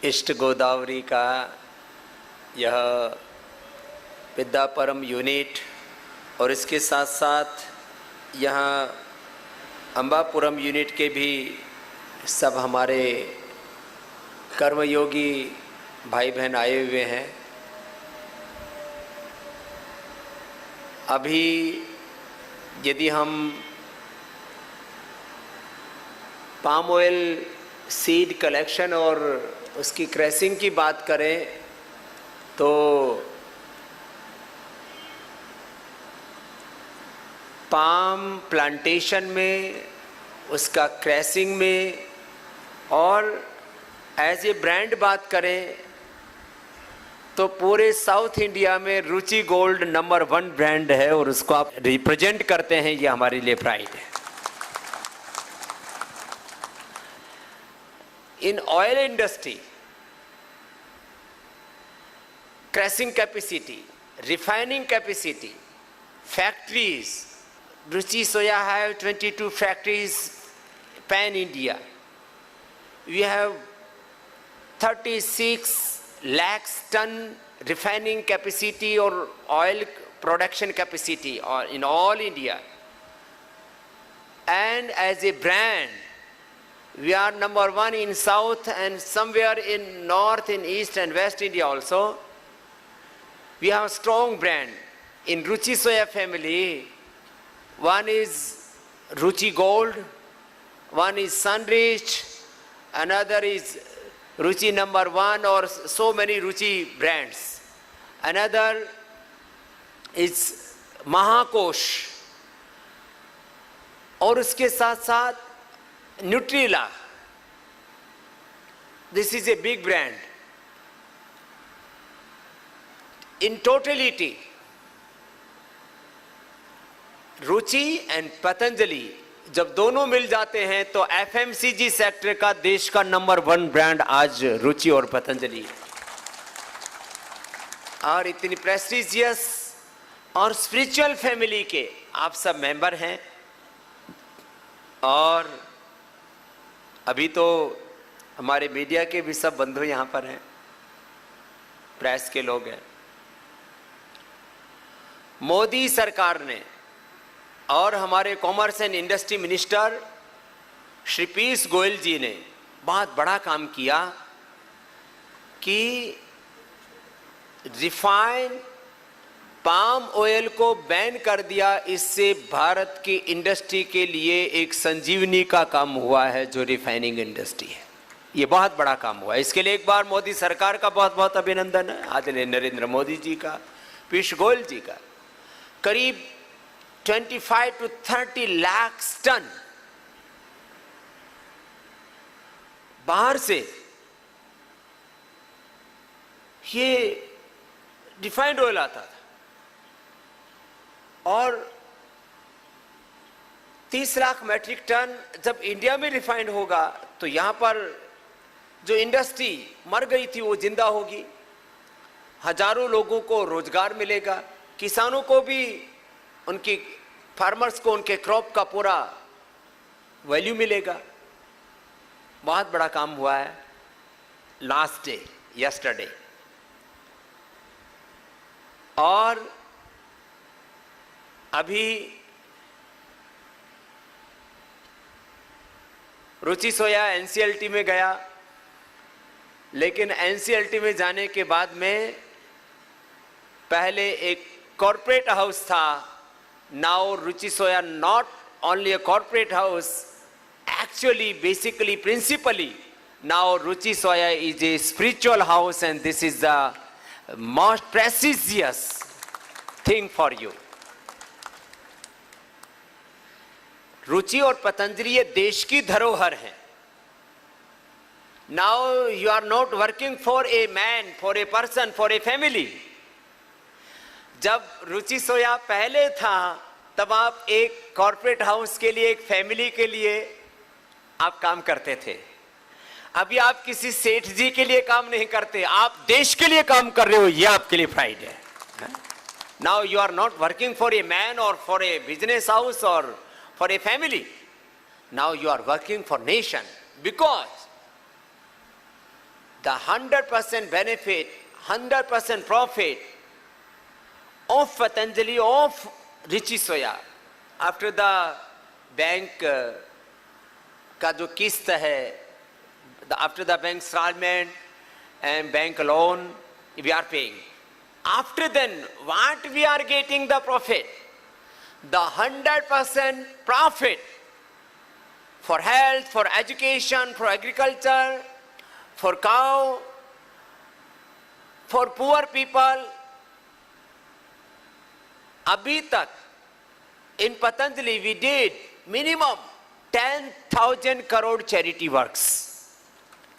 East Godavari का यह विद्यापरम unit और इसके साथ साथ यहाँ अम्बापुरम यूनिट के भी सब हमारे कर्मयोगी भाई बहन आए हुए हैं। अभी यदि हम पाम ऑयल सीड कलेक्शन और उसकी क्रैसिंग की बात करें तो पाम प्लांटेशन में, उसका क्रैसिंग में और एज ए ब्रांड बात करें तो पूरे साउथ इंडिया में रुचि गोल्ड नंबर 1 ब्रांड है और उसको आप रिप्रेजेंट करते हैं, ये हमारे लिए प्राइड है। In oil industry, crushing capacity, refining capacity, factories, Ruchi Soya have 22 factories pan India. We have 36 lakhs ton refining capacity or oil production capacity or in all India. And as a brand, we are number 1 in South and somewhere in North, in East and West India also. We have a strong brand in Ruchi Soya family. One is Ruchi Gold, one is Sunrich, another is Ruchi number 1 or so many Ruchi brands. Another is Mahakosh और उसके साथ साथ Nutrila. This is a big brand. In totality, Ruchi and Patanjali जब दोनों मिल जाते हैं तो FMCG sector का देश का नंबर 1 ब्रांड आज रुचि और पतंजलि है। और इतनी प्रेस्टिजियस और स्पिरिचुअल फैमिली के आप सब मेंबर हैं। और अभी तो हमारे मीडिया के भी सब बंधु यहां पर हैं, प्रेस के लोग हैं। मोदी सरकार ने और हमारे commerce and industry minister Shri Piyush Goyal ji ने बहुत बड़ा काम किया कि रिफाइंड पाम ऑयल को बैन कर दिया। इससे भारत की इंडस्ट्री के लिए एक संजीवनी का काम हुआ है जो रिफाइनिंग इंडस्ट्री है। ये बहुत बड़ा काम हुआ है। इसके लिए एक बार मोदी सरकार का बहुत बहुत अभिनंदन है, आदरणीय नरेंद्र मोदी जी का, पीयूष गोयल जी का। करीब 25 to 30 लाख टन बाहर से ये रिफाइंड ऑयल आता था और 30 लाख मैट्रिक टन जब इंडिया में रिफाइंड होगा तो यहां पर जो इंडस्ट्री मर गई थी वो जिंदा होगी, हजारों लोगों को रोजगार मिलेगा, किसानों को भी, उनकी फार्मर्स को उनके क्रॉप का पूरा वैल्यू मिलेगा। बहुत बड़ा काम हुआ है। लास्ट डे यस्टरडे और अभी रुचि सोया एनसीएलटी में गया, लेकिन एनसीएलटी में जाने के बाद में पहले एक कॉर्पोरेट हाउस था। Now Ruchi Soya not only a corporate house, actually, basically, principally, now Ruchi Soya is a spiritual house and this is the most precious thing for you. रुचि और पतंजलि ये देश की धरोहर है। Now you are not working for a man, for a person, for a family. जब रुचि सोया पहले था तब आप एक कॉर्पोरेट हाउस के लिए, एक फैमिली के लिए आप काम करते थे। अभी आप किसी सेठ जी के लिए काम नहीं करते, आप देश के लिए काम कर रहे हो, ये आपके लिए प्राइड है। Now you are not working for a man और फॉर ए बिजनेस हाउस और for a family, now you are working for nation, because the 100% benefit, 100% profit of Patanjali, of Ruchi Soya, after the bank का जो किस्त है, after the bank installment and bank loan, we are paying. After then, what we are getting the profit? The 100% profit for health, for education, for agriculture, for cow, for poor people. अभी तक in Patanjali we did minimum 10,000 crore charity works.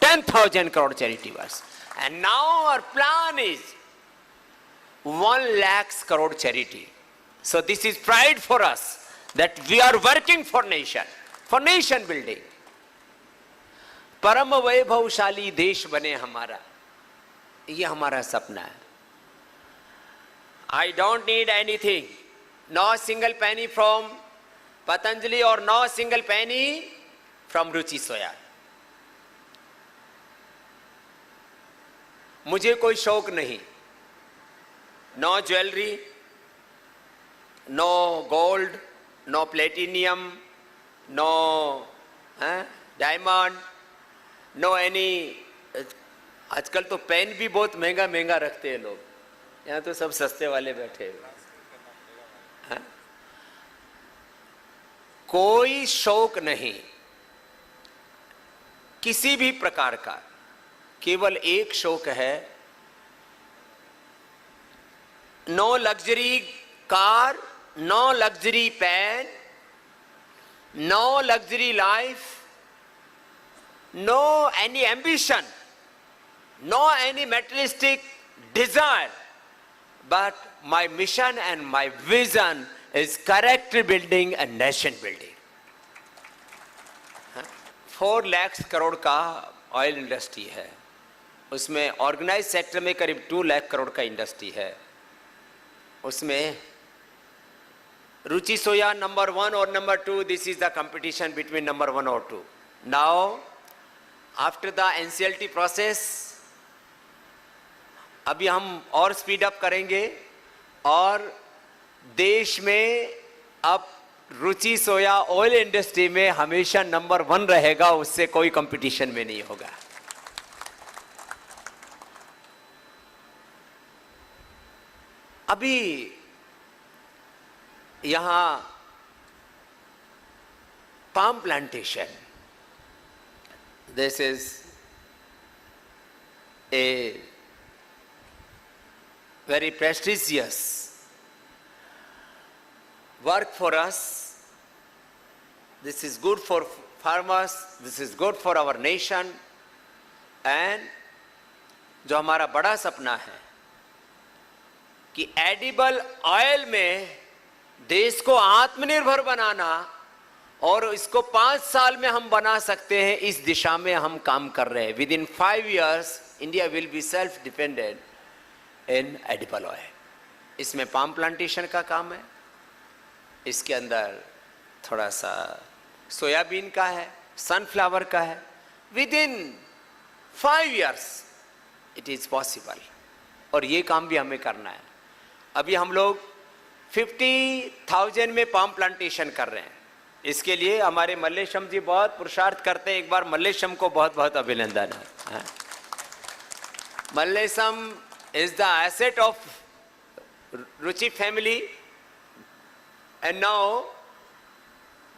10,000 crore charity works. And now our plan is 1 lakh crore charity. So this is pride for us that we are working for nation building. परम वैभवशाली देश बने हमारा, ये हमारा सपना है. I don't need anything, no single penny from Patanjali or no single penny from Ruchi Soya. मुझे कोई शौक नहीं, no jewelry, no gold, no platinum, no diamond, no any. आजकल तो पेन भी बहुत महंगा महंगा रखते हैं लोग, यहाँ तो सब सस्ते वाले बैठे हैं. कोई शौक नहीं किसी भी प्रकार का, केवल एक शौक है. No luxury car, no luxury pen, no luxury life, no any ambition, no any materialistic desire, but my mission and my vision is character building and nation building. 4 lakh crore का ऑयल इंडस्ट्री है, उसमें ऑर्गेनाइज सेक्टर में करीब 2 लाख करोड़ का industry है. उसमें रुचि सोया number 1 और number 2, this is the competition between number 1 और 2. Now after the NCLT process अभी हम और स्पीड अप करेंगे और देश में अब रुचि सोया ऑयल इंडस्ट्री में हमेशा नंबर 1 रहेगा, उससे कोई कंपटीशन में नहीं होगा. अभी यहां palm plantation, this is a very prestigious work for us. This is good for farmers, this is good for our nation. And जो हमारा बड़ा सपना है कि एडिबल ऑयल में देश को आत्मनिर्भर बनाना, और इसको 5 साल में हम बना सकते हैं, इस दिशा में हम काम कर रहे हैं. With in 5 years India will be self dependent in edible oil. इसमें पाम प्लांटेशन का काम है, इसके अंदर थोड़ा सा सोयाबीन का है, सनफ्लावर का है. With in 5 years it is possible, और ये काम भी हमें करना है. अभी हम लोग 50,000 में पाम प्लांटेशन कर रहे हैं. इसके लिए हमारे मल्लेशम जी बहुत पुरुषार्थ करते हैं. एक बार मल्लेशम को बहुत बहुत अभिनंदन है. Mallesham is the asset of Ruchi family, and now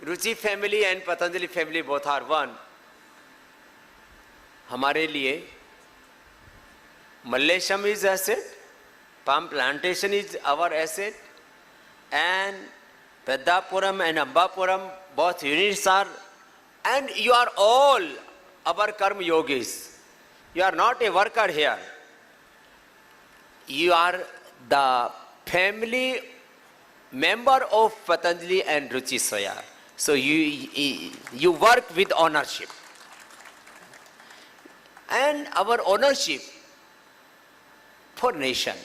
Ruchi family and Patanjali family both are one. हमारे लिए Mallesham is asset, palm plantation is our asset, and Pedapuram and Ambapuram both units are, and you are all our karma yogis. You are not a worker here. You are the family member of Patanjali and Ruchi Soya. So you work with ownership. And our ownership for nation,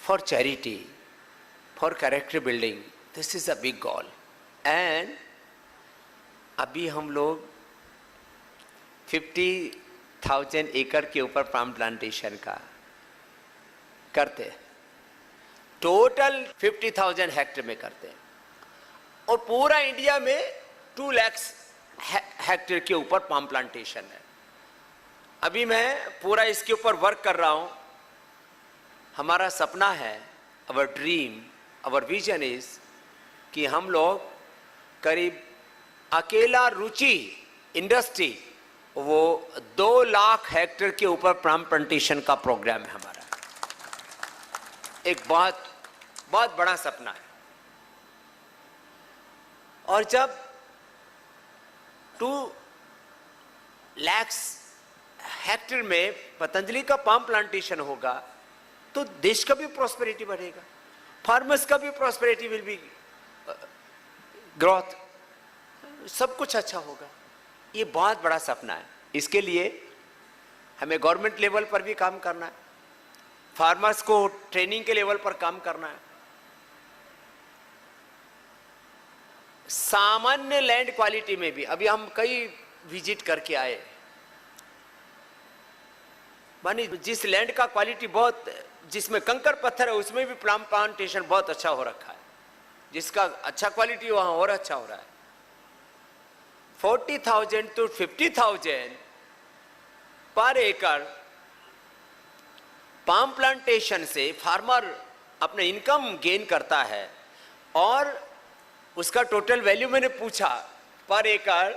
for charity, for character building, this is a big goal. And अभी हम लोग 50,000 एकड़ के ऊपर palm plantation का करते हैं, total 50,000 hectare में करते हैं, और पूरा इंडिया में 2 लाख हेक्टेयर के ऊपर पाम प्लांटेशन है। अभी मैं पूरा इसके ऊपर वर्क कर रहा हूं। हमारा सपना है, अवर ड्रीम, अवर विजन इज कि हम लोग करीब अकेला रुचि इंडस्ट्री वो 2 लाख हेक्टेयर के ऊपर पाम प्लांटेशन का प्रोग्राम है हमारा। एक बहुत बहुत बड़ा सपना है। और जब 2 लाख हेक्टेयर में पतंजलि का पाम प्लांटेशन होगा तो देश का भी प्रॉस्पेरिटी बढ़ेगा, फार्मर्स का भी प्रॉस्पेरिटी विल बी ग्रोथ, सब कुछ अच्छा होगा। ये बहुत बड़ा सपना है। इसके लिए हमें गवर्नमेंट लेवल पर भी काम करना है, फार्मर्स को ट्रेनिंग के लेवल पर काम करना है, सामान्य लैंड क्वालिटी में भी। अभी हम कई विजिट करके आए, मानी जिस लैंड का क्वालिटी बहुत, जिसमें कंकर पत्थर है उसमें भी पाम प्लांटेशन बहुत अच्छा हो रखा है, जिसका अच्छा क्वालिटी वहां और अच्छा हो रहा है। 40,000 to 50,000 पर एकड़ पाम प्लांटेशन से फार्मर अपने इनकम गेन करता है, और उसका टोटल वैल्यू मैंने पूछा पर एकड़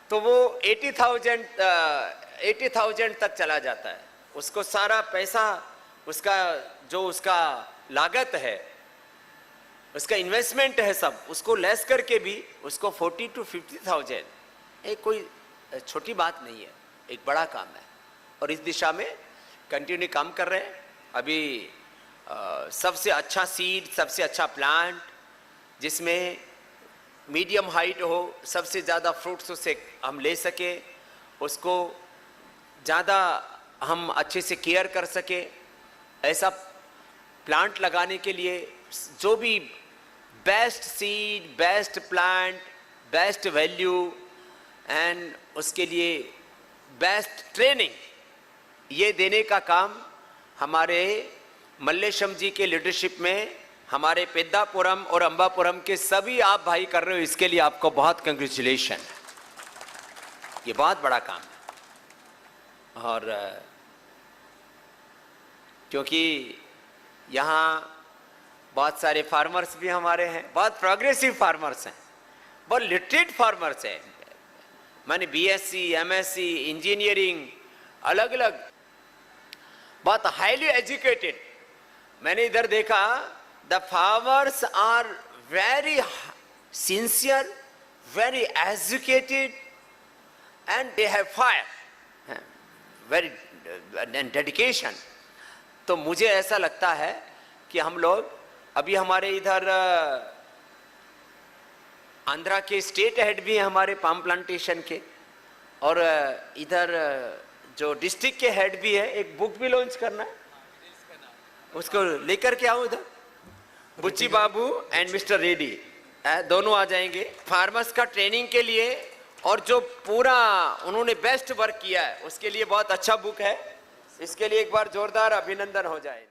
तो वो 80,000 तक चला जाता है। उसको सारा पैसा, उसका जो उसका लागत है, उसका इन्वेस्टमेंट है, सब उसको लेस करके भी उसको 40 to 50,000 एक कोई छोटी बात नहीं है, एक बड़ा काम है। और इस दिशा में कंटिन्यू काम कर रहे हैं। अभी सबसे अच्छा सीड, सबसे अच्छा प्लांट जिसमें मीडियम हाइट हो, सबसे ज़्यादा फ्रूट्स उससे हम ले सके, उसको ज़्यादा हम अच्छे से केयर कर सके, ऐसा प्लांट लगाने के लिए जो भी best seed, best plant, best value and उसके लिए बेस्ट ट्रेनिंग, ये देने का काम हमारे मल्लेशम जी के लीडरशिप में हमारे पेद्दापुरम और अंबापुरम के सभी आप भाई कर रहे हो। इसके लिए आपको बहुत कंग्रेचुलेशन। ये बहुत बड़ा काम है। और क्योंकि यहाँ बहुत सारे फार्मर्स भी हमारे हैं, बहुत प्रोग्रेसिव फार्मर्स हैं, बहुत लिटरेट फार्मर्स हैं, माने बीएससी, एमएससी, इंजीनियरिंग, अलग अलग, बहुत हाईली एजुकेटेड। मैंने इधर देखा, the farmers are very sincere, very educated and they have fire, very dedication. तो मुझे ऐसा लगता है कि हम लोग अभी हमारे इधर आंध्रा के स्टेट हेड भी हैं हमारे पाम प्लांटेशन के, और इधर जो डिस्ट्रिक्ट के हेड भी है। एक बुक भी लॉन्च करना है, उसको लेकर के आओ इधर। बुच्ची बाबू एंड मिस्टर रेड्डी दोनों आ जाएंगे फार्मर्स का ट्रेनिंग के लिए, और जो पूरा उन्होंने बेस्ट वर्क किया है उसके लिए बहुत अच्छा बुक है। इसके लिए एक बार जोरदार अभिनंदन हो जाए।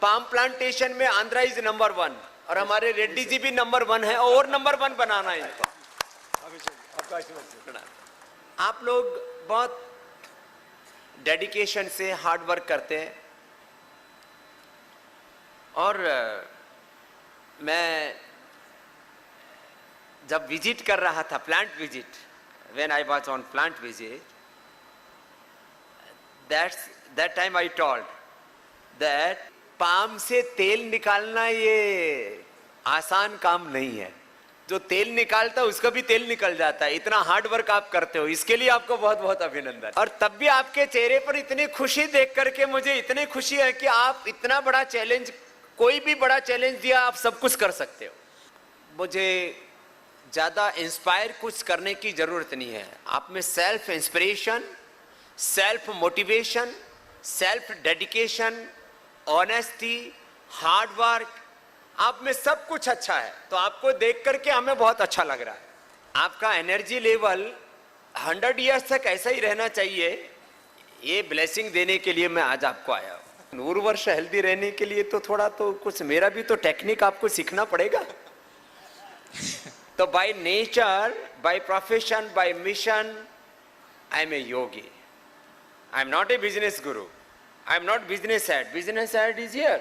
पाम प्लांटेशन में आंध्रा इज नंबर 1 और हमारे रेड्डी जी भी नंबर 1 है, और नंबर 1 बनाना है इनको। आप लोग बहुत डेडिकेशन से हार्ड वर्क करते हैं, और मैं जब विजिट कर रहा था, plant visit, when I was on plant visit, that time I told that palm से तेल निकालना ये आसान काम नहीं है। जो तेल निकालता है उसका भी तेल निकल जाता है। इतना हार्ड वर्क आप करते हो, इसके लिए आपको बहुत बहुत अभिनंदन। और तब भी आपके चेहरे पर इतनी खुशी देख करके मुझे इतनी खुशी है कि आप इतना बड़ा चैलेंज, कोई भी बड़ा चैलेंज दिया आप सब कुछ कर सकते हो। मुझे ज़्यादा इंस्पायर कुछ करने की ज़रूरत नहीं है। आप में self inspiration, self motivation, self dedication, honesty, hard work, आप में सब कुछ अच्छा है। तो आपको देख करके हमें बहुत अच्छा लग रहा है। आपका एनर्जी लेवल 100 ईयर्स तक ऐसा ही रहना चाहिए, ये ब्लेसिंग देने के लिए मैं आज आपको आया हूँ। 100 वर्ष हेल्दी रहने के लिए तो थोड़ा तो कुछ मेरा भी तो टेक्निक आपको सीखना पड़ेगा। तो by nature, by profession, by mission, I am a yogi. I am not a business guru, I am not business head. Business head is here,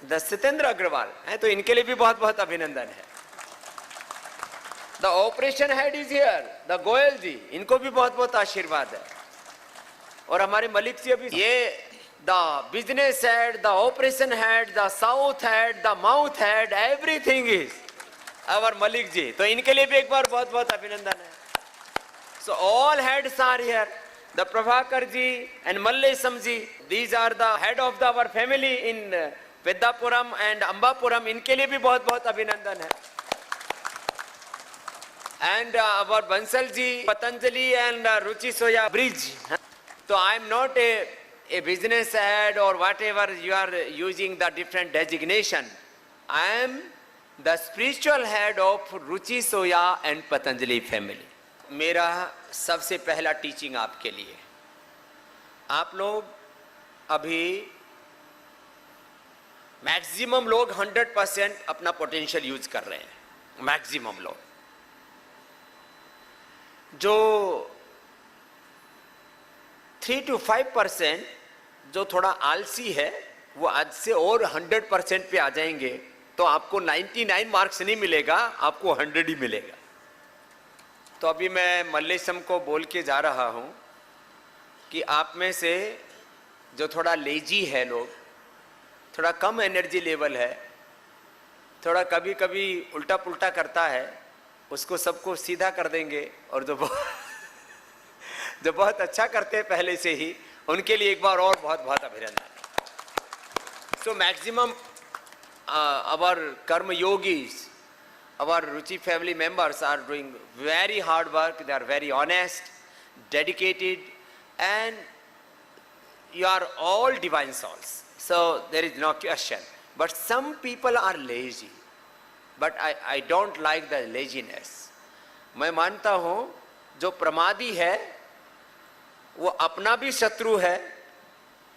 the Satyendra Agarwal है, तो इनके लिए भी बहुत बहुत अभिनंदन है। The operation head is here, the Goyal ji, इनको भी बहुत बहुत आशीर्वाद है। और हमारे मलिक जी अभी ये the business head, the operation head, the south head, the mouth head, everything is our Malik ji. तो इनके लिए भी एक बार बहुत बहुत अभिनंदन है। So all heads are here, the Prabhakar ji and Mallesham ji, these are the head of the our family in Peddapuram and Ambapuram, इनके लिए भी बहुत बहुत अभिनंदन है। And our Bansal ji, Patanjali and Ruchi Soya bridge. तो I am not a business head और whatever you are using the different designation, I am the spiritual head of Ruchi Soya and Patanjali family. मेरा सबसे पहला टीचिंग आपके लिए, आप लोग अभी मैक्सिमम लोग 100% अपना पोटेंशियल यूज कर रहे हैं। मैक्सिमम लोग, जो 3 to 5% जो थोड़ा आलसी है, वो आज से और 100% पे आ जाएंगे तो आपको 99 मार्क्स नहीं मिलेगा, आपको 100 ही मिलेगा। तो अभी मैं मल्लेशम को बोल के जा रहा हूँ कि आप में से जो थोड़ा लेजी है लोग, थोड़ा कम एनर्जी लेवल है, थोड़ा कभी कभी उल्टा पुल्टा करता है, उसको सबको सीधा कर देंगे। और जो बहुत अच्छा करते हैं पहले से ही, उनके लिए एक बार और बहुत बहुत अभिनंदन। सो मैक्सिमम आवर कर्म yogis, our Ruchi family members are doing very hard work, they are very honest, dedicated, and you are all divine souls. So there is no question. But some people are lazy. But I don't like the laziness. मैं मानता हूँ जो प्रमादी है वो अपना भी शत्रु है,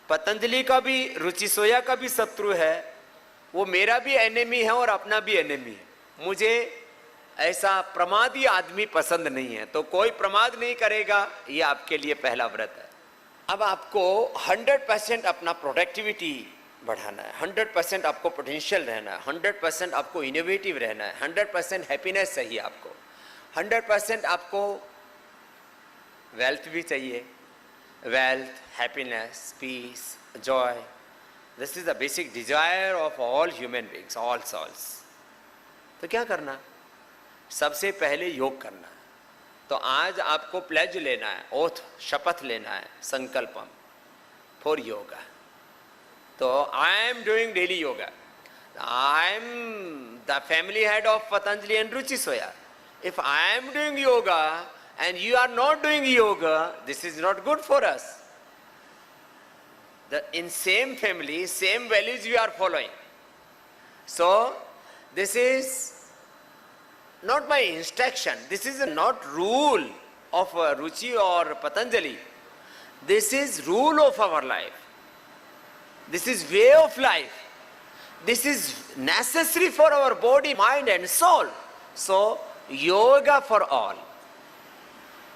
पतंजलि का भी, रुचि सोया का भी शत्रु है, वो मेरा भी एनिमी है और अपना भी एनिमी है। मुझे ऐसा प्रमादी आदमी पसंद नहीं है। तो कोई प्रमाद नहीं करेगा, ये आपके लिए पहला व्रत है। अब आपको 100% अपना प्रोडक्टिविटी बढ़ाना है, 100% आपको पोटेंशियल रहना है, 100% आपको इनोवेटिव रहना है, 100% हैप्पीनेस चाहिए आपको, 100% आपको वेल्थ भी चाहिए। Wealth, happiness, peace, joy, this is the basic desire of all human beings, all souls. तो क्या करना? सबसे पहले योग करना है। तो आज आपको प्लेज लेना है, ओथ, शपथ लेना है, संकल्पम फॉर योगा। तो I am doing daily yoga, I am the family head of Patanjali and Ruchi soya. If I am doing yoga and you are not doing yoga, this is not good for us. In same family, same values we are following. So this is not my instruction, this is not rule of Ruchi or Patanjali. This is rule of our life, this is way of life, this is necessary for our body, mind and soul. So yoga for all.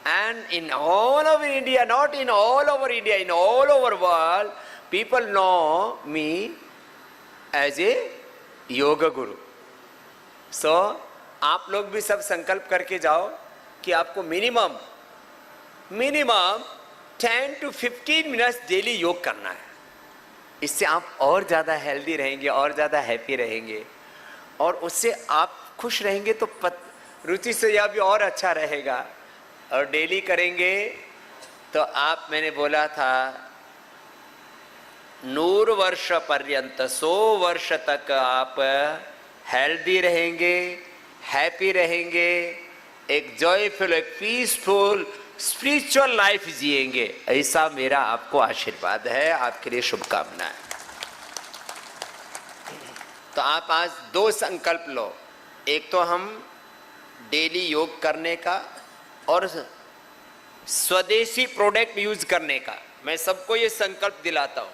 And in all over India, not in all over India, in all over world, people know me as a yoga guru. So आप लोग भी सब संकल्प करके जाओ कि आपको minimum 10 to 15 minutes daily योग करना है। इससे आप और ज़्यादा हेल्दी रहेंगे, और ज़्यादा हैप्पी रहेंगे, और उससे आप खुश रहेंगे तो रुचि से यह भी और अच्छा रहेगा। और डेली करेंगे तो आप, मैंने बोला था 100 वर्ष पर्यंत, 100 वर्ष तक आप हेल्दी रहेंगे, हैप्पी रहेंगे, एक जॉयफुल, एक पीसफुल स्पिरिचुअल लाइफ जिएंगे। ऐसा मेरा आपको आशीर्वाद है, आपके लिए शुभकामनाएं। तो आप आज 2 संकल्प लो, एक तो हम डेली योग करने का और स्वदेशी प्रोडक्ट यूज करने का। मैं सबको ये संकल्प दिलाता हूं,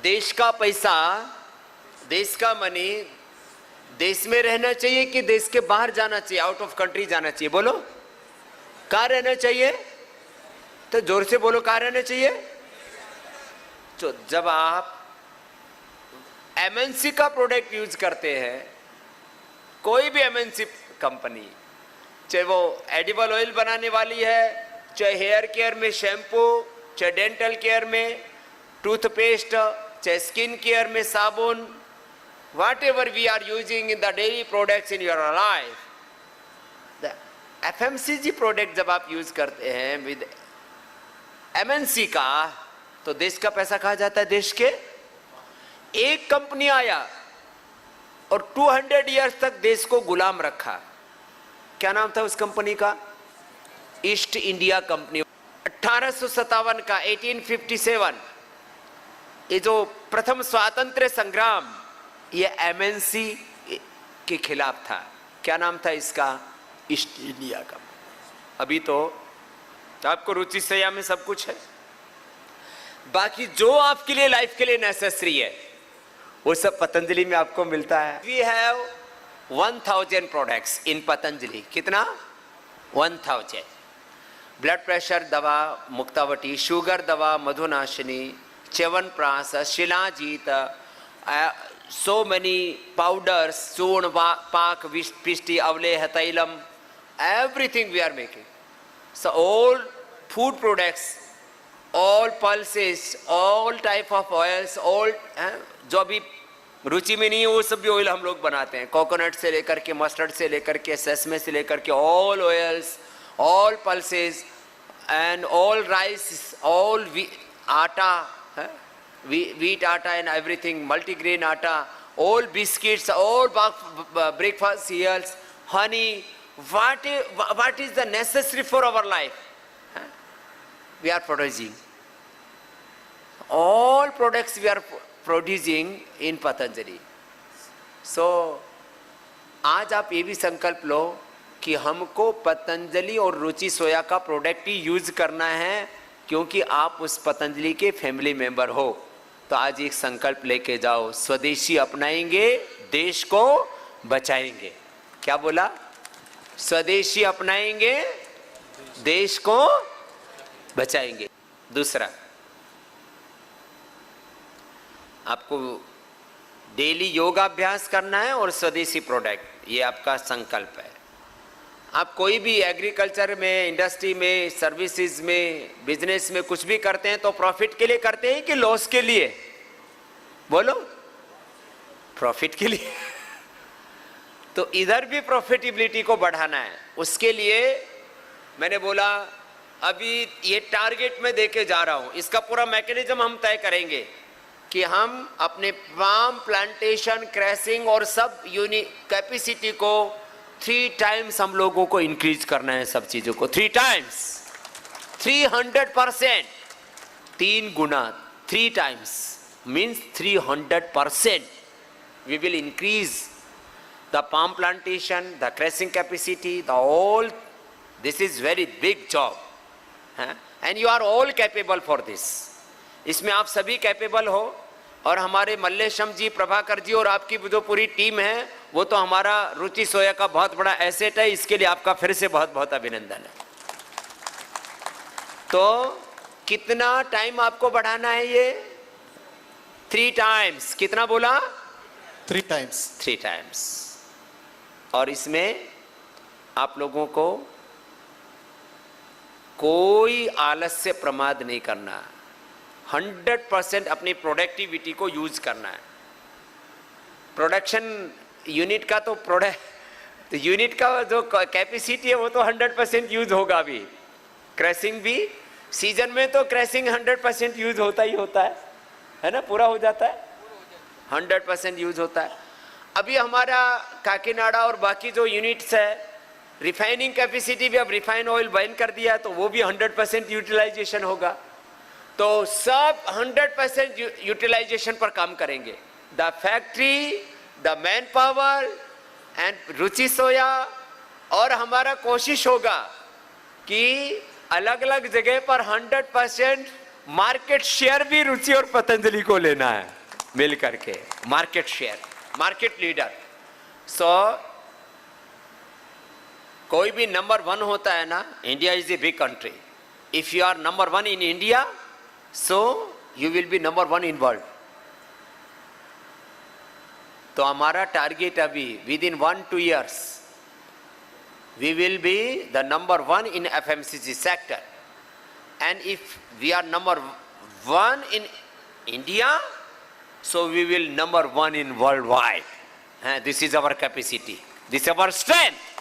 देश का पैसा, देश का मनी देश में रहना चाहिए कि देश के बाहर जाना चाहिए, आउट ऑफ कंट्री जाना चाहिए? बोलो, कहाँ रहना चाहिए? तो जोर से बोलो, कहाँ रहना चाहिए? तो जब आप एमएनसी का प्रोडक्ट यूज करते हैं, कोई भी एमएनसी कंपनी, चाहे वो एडिबल ऑयल बनाने वाली है, चाहे हेयर केयर में शैम्पू, चाहे डेंटल केयर में टूथपेस्ट, चाहे स्किन केयर में साबुन, whatever we are using in the daily products in your life, the FMCG product जब आप यूज करते हैं विद MNC का, तो देश का पैसा कहाँ जाता है? देश के एक कंपनी आया और 200 इयर्स तक देश को गुलाम रखा। क्या नाम था उस कंपनी का? East India company. 1857 का 1857 ये जो प्रथम स्वातंत्र्य संग्राम, ये एमएनसी के खिलाफ था। क्या नाम था इसका? ईस्ट इंडिया का। अभी तो आपको रुचि सया में सब कुछ है, बाकी जो आपके लिए लाइफ के लिए नेसेसरी है वो सब पतंजलि में आपको मिलता है। We have 1000 products in Patanjali. कितना? 1000। ब्लड प्रेशर दवा मुक्तावटी, शुगर दवा Madhunashini, chyawanprash, shilajit, so many powders, चूर्ण, पाक, पिष्टि, अवलेह, तैलम, everything we are making. So all food products, all pulses, all type of oils, all जो अभी रुचि में नहीं है वो सब भी ऑयल हम लोग बनाते हैं। कोकोनट से लेकर के, मस्टर्ड से लेकर के, सेसमे से लेकर के, all oils, all pulses and all rice, all आटा, wheat atta and everything, multigrain atta, all biscuits, all breakfast cereals, honey, what is the necessary for our life? We are producing. All products we are producing in Patanjali. So, आज आप ये भी संकल्प लो कि हमको पतंजलि और रुचि सोया का प्रोडक्ट ही use करना है, क्योंकि आप उस पतंजलि के फैमिली मेंबर हो। तो आज एक संकल्प लेके जाओ, स्वदेशी अपनाएंगे, देश को बचाएंगे। क्या बोला? स्वदेशी अपनाएंगे, देश को बचाएंगे। दूसरा, आपको डेली योगाभ्यास करना है और स्वदेशी प्रोडक्ट, ये आपका संकल्प है। आप कोई भी एग्रीकल्चर में, इंडस्ट्री में, सर्विसेज में, बिजनेस में कुछ भी करते हैं तो प्रॉफिट के लिए करते हैं कि लॉस के लिए? बोलो, प्रॉफिट के लिए। तो इधर भी प्रॉफिटेबिलिटी को बढ़ाना है। उसके लिए मैंने बोला अभी ये टारगेट में देके जा रहा हूं, इसका पूरा मैकेनिज्म हम तय करेंगे कि हम अपने पाम प्लांटेशन, क्रैसिंग और सब यूनिट कैपेसिटी को 3 टाइम्स हम लोगों को इंक्रीज करना है। सब चीजों को 3 times, 300%, 3 Guna, 3 times means 300%. We will increase the palm plantation, the crushing capacity, the all. This is very big job, and you are all capable for this. इसमें आप सभी कैपेबल हो, और हमारे मल्लेशम जी, प्रभाकर जी और आपकी जो पूरी टीम है वो तो हमारा रुचि सोया का बहुत बड़ा एसेट है। इसके लिए आपका फिर से बहुत बहुत अभिनंदन है। तो कितना टाइम आपको बढ़ाना है? ये 3 टाइम्स। कितना बोला? 3 टाइम्स। 3 टाइम्स। और इसमें आप लोगों को कोई आलस्य प्रमाद नहीं करना। 100% अपनी प्रोडक्टिविटी को यूज करना है। प्रोडक्शन यूनिट का तो यूनिट का जो कैपेसिटी है वो तो 100% यूज होगा। अभी क्रैशिंग भी सीजन में तो क्रैशिंग 100% यूज होता ही होता है ना, पूरा हो जाता है, 100% यूज होता है। अभी हमारा काकीनाडा और बाकी जो यूनिट्स है, रिफाइनिंग कैपेसिटी भी अब रिफाइन ऑयल बैन कर दिया है तो वो भी 100% यूटिलाइजेशन होगा। तो सब 100% यूटिलाइजेशन पर काम करेंगे। The factory, the manpower and Ruchi Soya. और हमारा कोशिश होगा कि अलग अलग जगह पर 100% मार्केट शेयर भी रुचि और पतंजलि को लेना है मिल करके, market share, market leader. So कोई भी नंबर 1 होता है ना, India is a big country. If you are number 1 in India, so you will be number 1 in world. तो हमारा टारगेट अभी within 1-2 years we will be the number 1 in FMCG sector, and if we are number 1 in India, so we will number 1 in worldwide. This is our capacity, this is our strength.